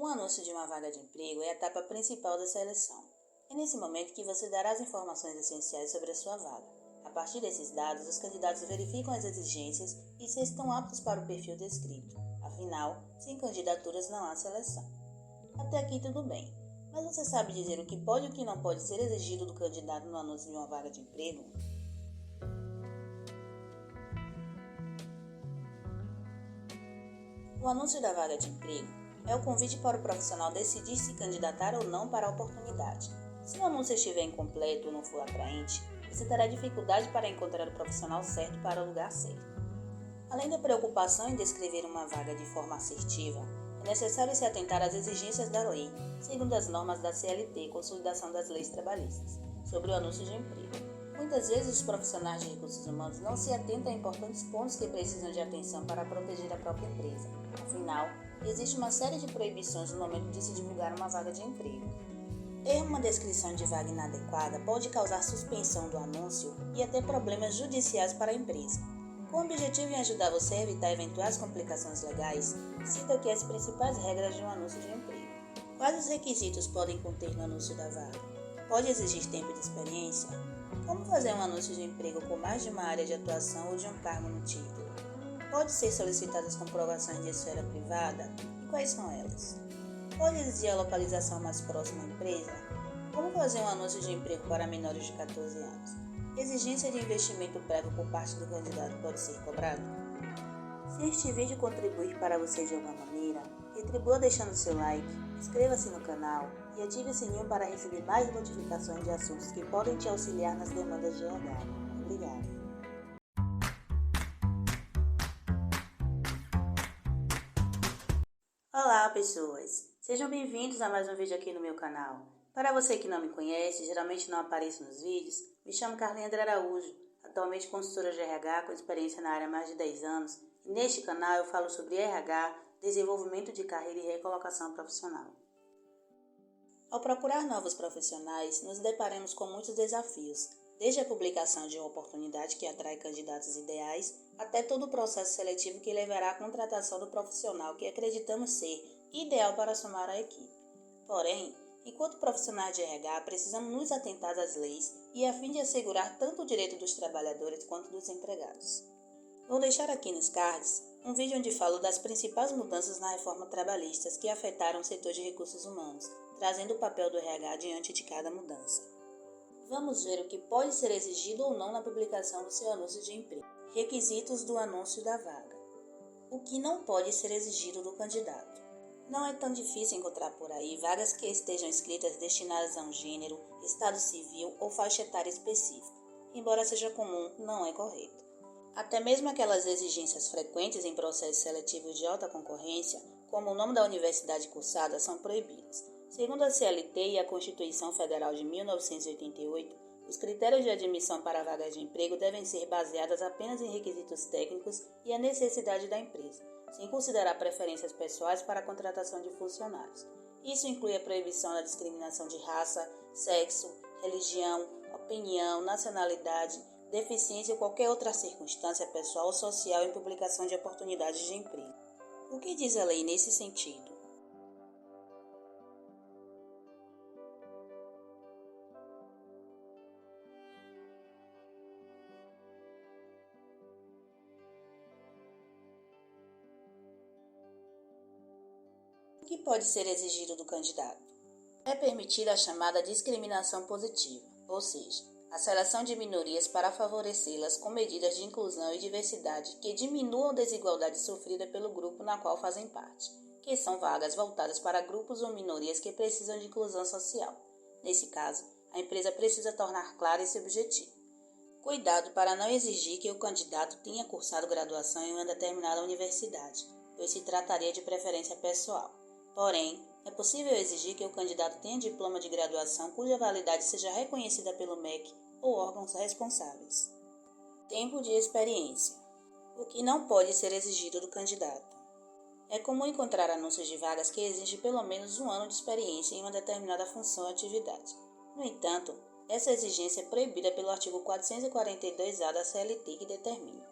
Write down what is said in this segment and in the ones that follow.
Um anúncio de uma vaga de emprego é a etapa principal da seleção. É nesse momento que você dará as informações essenciais sobre a sua vaga. A partir desses dados, os candidatos verificam as exigências e se estão aptos para o perfil descrito. Afinal, sem candidaturas não há seleção. Até aqui tudo bem, mas você sabe dizer o que pode e o que não pode ser exigido do candidato no anúncio de uma vaga de emprego? O anúncio da vaga de emprego é o convite para o profissional decidir se candidatar ou não para a oportunidade. Se o anúncio estiver incompleto ou não for atraente, você terá dificuldade para encontrar o profissional certo para o lugar certo. Além da preocupação em descrever uma vaga de forma assertiva, é necessário se atentar às exigências da lei, segundo as normas da CLT, Consolidação das Leis Trabalhistas, sobre o anúncio de emprego. Muitas vezes os profissionais de recursos humanos não se atentam a importantes pontos que precisam de atenção para proteger a própria empresa. Afinal, existe uma série de proibições no momento de se divulgar uma vaga de emprego. Ter uma descrição de vaga inadequada pode causar suspensão do anúncio e até problemas judiciais para a empresa. Com o objetivo em ajudar você a evitar eventuais complicações legais, cito aqui as principais regras de um anúncio de emprego. Quais os requisitos podem conter no anúncio da vaga? Pode exigir tempo de experiência? Como fazer um anúncio de emprego com mais de uma área de atuação ou de um cargo no título? Pode ser solicitadas comprovações de esfera privada? E quais são elas? Pode exigir a localização mais próxima à empresa? Como fazer um anúncio de emprego para menores de 14 anos? Exigência de investimento prévio por parte do candidato pode ser cobrado? Se este vídeo contribuir para você de alguma maneira, retribua deixando seu like, inscreva-se no canal e ative o sininho para receber mais notificações de assuntos que podem te auxiliar nas demandas de RH. Obrigada. Olá pessoas, sejam bem-vindos a mais um vídeo aqui no meu canal. Para você que não me conhece, geralmente não apareço nos vídeos, me chamo Carlindra Araújo, atualmente consultora de RH com experiência na área há mais de 10 anos, e neste canal eu falo sobre RH, desenvolvimento de carreira e recolocação profissional. Ao procurar novos profissionais, nos deparamos com muitos desafios, desde a publicação de uma oportunidade que atrai candidatos ideais, até todo o processo seletivo que levará à contratação do profissional que acreditamos ser ideal para somar à equipe. Porém, enquanto profissionais de RH, precisamos nos atentar às leis e a fim de assegurar tanto o direito dos trabalhadores quanto dos empregados. Vou deixar aqui nos cards um vídeo onde falo das principais mudanças na reforma trabalhista que afetaram o setor de recursos humanos, trazendo o papel do RH diante de cada mudança. Vamos ver o que pode ser exigido ou não na publicação do seu anúncio de emprego. Requisitos do anúncio da vaga. O que não pode ser exigido do candidato. Não é tão difícil encontrar por aí vagas que estejam escritas destinadas a um gênero, estado civil ou faixa etária específica. Embora seja comum, não é correto. Até mesmo aquelas exigências frequentes em processos seletivos de alta concorrência, como o nome da universidade cursada, são proibidas. Segundo a CLT e a Constituição Federal de 1988, os critérios de admissão para vagas de emprego devem ser baseados apenas em requisitos técnicos e a necessidade da empresa, sem considerar preferências pessoais para a contratação de funcionários. Isso inclui a proibição da discriminação de raça, sexo, religião, opinião, nacionalidade, deficiência ou qualquer outra circunstância pessoal ou social em publicação de oportunidades de emprego. O que diz a lei nesse sentido? O que pode ser exigido do candidato? É permitida a chamada discriminação positiva, ou seja, a seleção de minorias para favorecê-las com medidas de inclusão e diversidade que diminuam a desigualdade sofrida pelo grupo na qual fazem parte, que são vagas voltadas para grupos ou minorias que precisam de inclusão social. Nesse caso, a empresa precisa tornar claro esse objetivo. Cuidado para não exigir que o candidato tenha cursado graduação em uma determinada universidade, pois se trataria de preferência pessoal. Porém, é possível exigir que o candidato tenha diploma de graduação cuja validade seja reconhecida pelo MEC ou órgãos responsáveis. Tempo de experiência. O que não pode ser exigido do candidato. É comum encontrar anúncios de vagas que exigem pelo menos 1 ano de experiência em uma determinada função ou atividade. No entanto, essa exigência é proibida pelo artigo 442-A da CLT, que determina: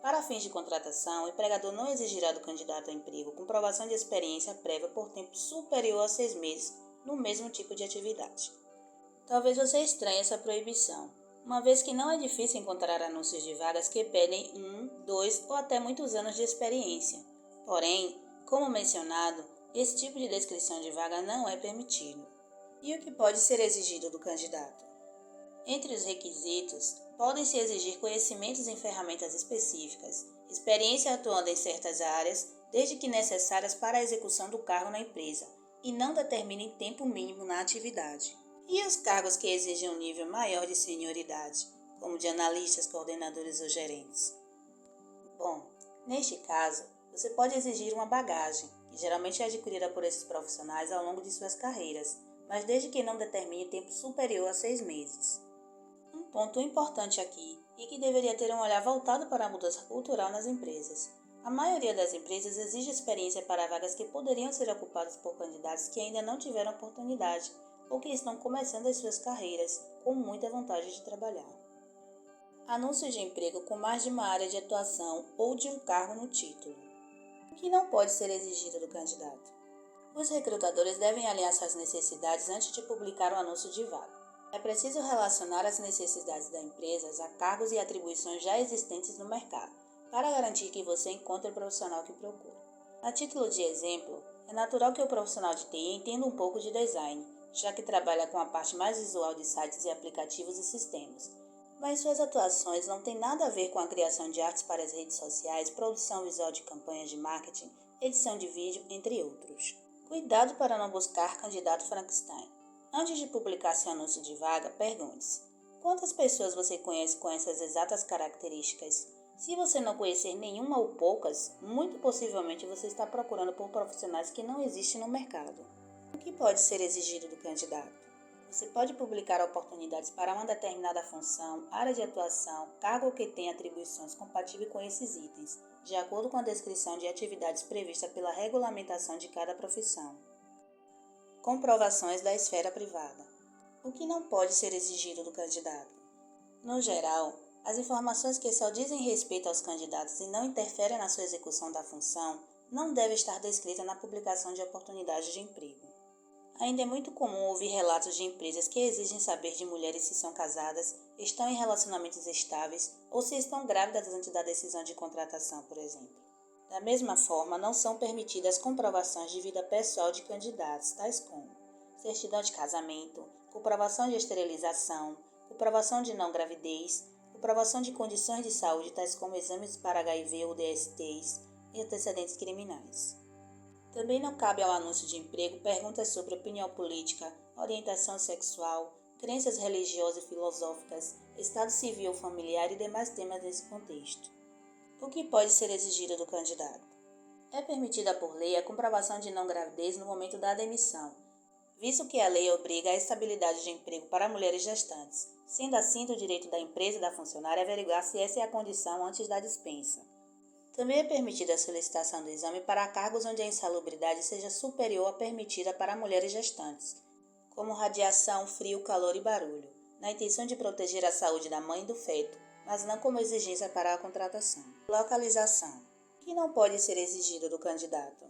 Para fins de contratação, o empregador não exigirá do candidato ao emprego comprovação de experiência prévia por tempo superior a 6 meses no mesmo tipo de atividade. Talvez você estranhe essa proibição, uma vez que não é difícil encontrar anúncios de vagas que pedem 1, 2 ou até muitos anos de experiência. Porém, como mencionado, esse tipo de descrição de vaga não é permitido. E o que pode ser exigido do candidato? Entre os requisitos, podem-se exigir conhecimentos em ferramentas específicas, experiência atuando em certas áreas, desde que necessárias para a execução do cargo na empresa, e não determinem tempo mínimo na atividade. E os cargos que exigem um nível maior de senioridade, como de analistas, coordenadores ou gerentes? Bom, neste caso, você pode exigir uma bagagem, que geralmente é adquirida por esses profissionais ao longo de suas carreiras, mas desde que não determine tempo superior a 6 meses. Um ponto importante aqui, e que deveria ter um olhar voltado para a mudança cultural nas empresas. A maioria das empresas exige experiência para vagas que poderiam ser ocupadas por candidatos que ainda não tiveram oportunidade ou que estão começando as suas carreiras com muita vontade de trabalhar. Anúncio de emprego com mais de uma área de atuação ou de um cargo no título. O que não pode ser exigido do candidato? Os recrutadores devem alinhar suas necessidades antes de publicar o anúncio de vaga. É preciso relacionar as necessidades da empresa a cargos e atribuições já existentes no mercado, para garantir que você encontre o profissional que procura. A título de exemplo, é natural que o profissional de TI entenda um pouco de design, já que trabalha com a parte mais visual de sites e aplicativos e sistemas, mas suas atuações não têm nada a ver com a criação de artes para as redes sociais, produção visual de campanhas de marketing, edição de vídeo, entre outros. Cuidado para não buscar candidato Frankenstein. Antes de publicar seu anúncio de vaga, pergunte-se: quantas pessoas você conhece com essas exatas características? Se você não conhecer nenhuma ou poucas, muito possivelmente você está procurando por profissionais que não existem no mercado. O que pode ser exigido do candidato? Você pode publicar oportunidades para uma determinada função, área de atuação, cargo que tenha atribuições compatíveis com esses itens, de acordo com a descrição de atividades prevista pela regulamentação de cada profissão. Comprovações da esfera privada. O que não pode ser exigido do candidato? No geral, as informações que só dizem respeito aos candidatos e não interferem na sua execução da função não devem estar descritas na publicação de oportunidades de emprego. Ainda é muito comum ouvir relatos de empresas que exigem saber de mulheres se são casadas, estão em relacionamentos estáveis ou se estão grávidas antes da decisão de contratação, por exemplo. Da mesma forma, não são permitidas comprovações de vida pessoal de candidatos, tais como certidão de casamento, comprovação de esterilização, comprovação de não gravidez, comprovação de condições de saúde, tais como exames para HIV ou DSTs e antecedentes criminais. Também não cabe ao anúncio de emprego perguntas sobre opinião política, orientação sexual, crenças religiosas e filosóficas, estado civil ou familiar e demais temas nesse contexto. O que pode ser exigido do candidato? É permitida por lei a comprovação de não gravidez no momento da demissão, visto que a lei obriga a estabilidade de emprego para mulheres gestantes, sendo assim do direito da empresa e da funcionária averiguar se essa é a condição antes da dispensa. Também é permitida a solicitação do exame para cargos onde a insalubridade seja superior à permitida para mulheres gestantes, como radiação, frio, calor e barulho, na intenção de proteger a saúde da mãe e do feto, mas não como exigência para a contratação. Localização. O que não pode ser exigido do candidato?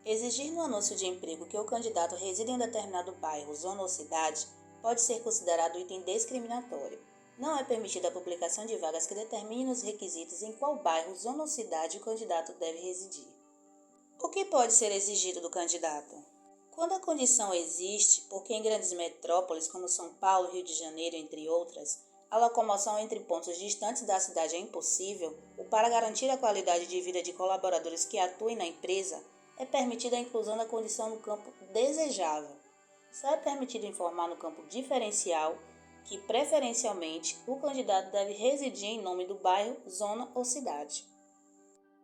Exigir no anúncio de emprego que o candidato resida em um determinado bairro, zona ou cidade pode ser considerado item discriminatório. Não é permitida a publicação de vagas que determinem os requisitos em qual bairro, zona ou cidade o candidato deve residir. O que pode ser exigido do candidato? Quando a condição existe, porque em grandes metrópoles como São Paulo, Rio de Janeiro, entre outras, a locomoção entre pontos distantes da cidade é impossível, ou para garantir a qualidade de vida de colaboradores que atuem na empresa, é permitida a inclusão da condição no campo desejável. Só é permitido informar no campo diferencial que, preferencialmente, o candidato deve residir em nome do bairro, zona ou cidade.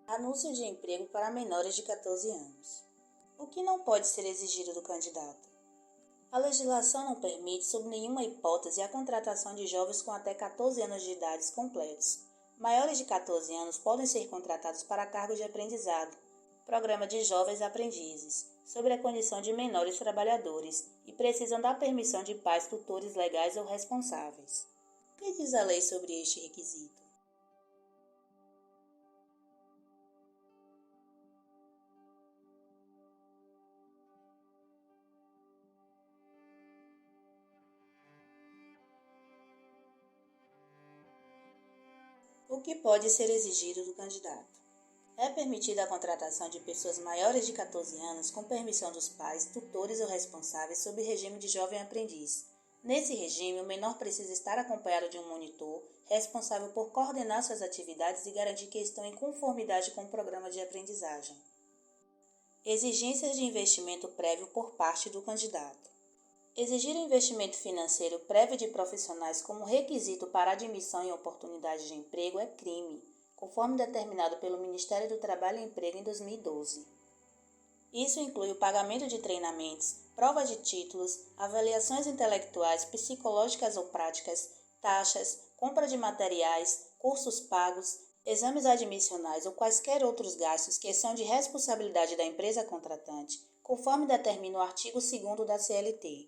Anúncio de emprego para menores de 14 anos. O que não pode ser exigido do candidato? A legislação não permite, sob nenhuma hipótese, a contratação de jovens com até 14 anos de idade completos. Maiores de 14 anos podem ser contratados para cargos de aprendizado, programa de jovens aprendizes, sob a condição de menores trabalhadores e precisam da permissão de pais, tutores legais ou responsáveis. O que diz a lei sobre este requisito? O que pode ser exigido do candidato? É permitida a contratação de pessoas maiores de 14 anos com permissão dos pais, tutores ou responsáveis sob regime de jovem aprendiz. Nesse regime, o menor precisa estar acompanhado de um monitor responsável por coordenar suas atividades e garantir que estão em conformidade com o programa de aprendizagem. Exigências de investimento prévio por parte do candidato. Exigir o investimento financeiro prévio de profissionais como requisito para admissão em oportunidades de emprego é crime, conforme determinado pelo Ministério do Trabalho e Emprego em 2012. Isso inclui o pagamento de treinamentos, provas de títulos, avaliações intelectuais, psicológicas ou práticas, taxas, compra de materiais, cursos pagos, exames admissionais ou quaisquer outros gastos que são de responsabilidade da empresa contratante, conforme determina o artigo 2º da CLT.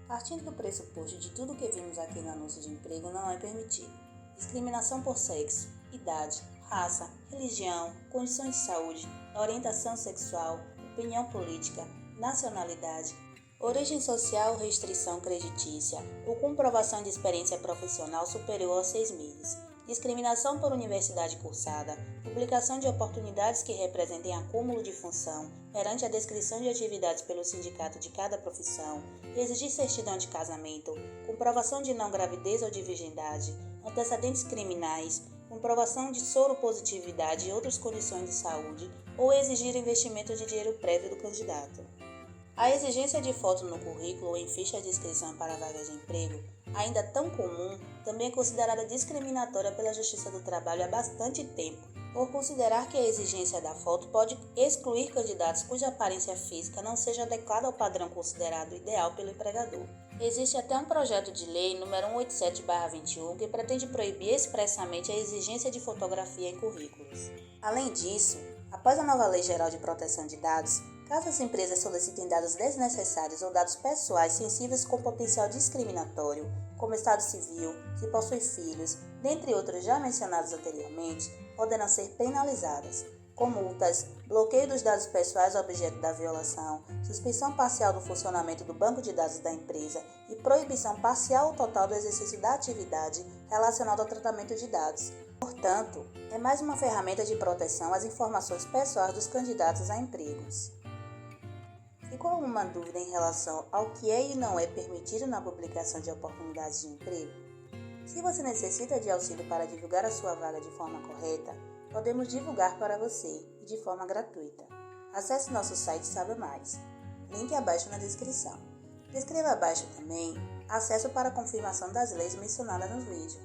Partindo do pressuposto de tudo que vimos aqui no anúncio de emprego não é permitido. Discriminação por sexo, idade, raça, religião, condições de saúde, orientação sexual, opinião política, nacionalidade, origem social ou restrição creditícia ou comprovação de experiência profissional superior a 6 meses. Discriminação por universidade cursada, publicação de oportunidades que representem acúmulo de função perante a descrição de atividades pelo sindicato de cada profissão, exigir certidão de casamento, comprovação de não gravidez ou de virgindade, antecedentes criminais, comprovação de soropositividade e outras condições de saúde ou exigir investimento de dinheiro prévio do candidato. A exigência de foto no currículo ou em ficha de inscrição para vagas de emprego, ainda tão comum, também é considerada discriminatória pela Justiça do Trabalho há bastante tempo, por considerar que a exigência da foto pode excluir candidatos cuja aparência física não seja adequada ao padrão considerado ideal pelo empregador. Existe até um projeto de lei número 187/21 que pretende proibir expressamente a exigência de fotografia em currículos. Além disso, após a nova Lei Geral de Proteção de Dados, caso as empresas solicitem dados desnecessários ou dados pessoais sensíveis com potencial discriminatório, como estado civil, se possui filhos, dentre outros já mencionados anteriormente, poderão ser penalizadas, com multas, bloqueio dos dados pessoais objeto da violação, suspensão parcial do funcionamento do banco de dados da empresa e proibição parcial ou total do exercício da atividade relacionada ao tratamento de dados. Portanto, é mais uma ferramenta de proteção às informações pessoais dos candidatos a empregos. Ficou alguma dúvida em relação ao que é e não é permitido na publicação de oportunidades de emprego? Se você necessita de auxílio para divulgar a sua vaga de forma correta, podemos divulgar para você e de forma gratuita. Acesse nosso site e saiba mais. Link abaixo na descrição. Descreva abaixo também acesso para confirmação das leis mencionadas no vídeo.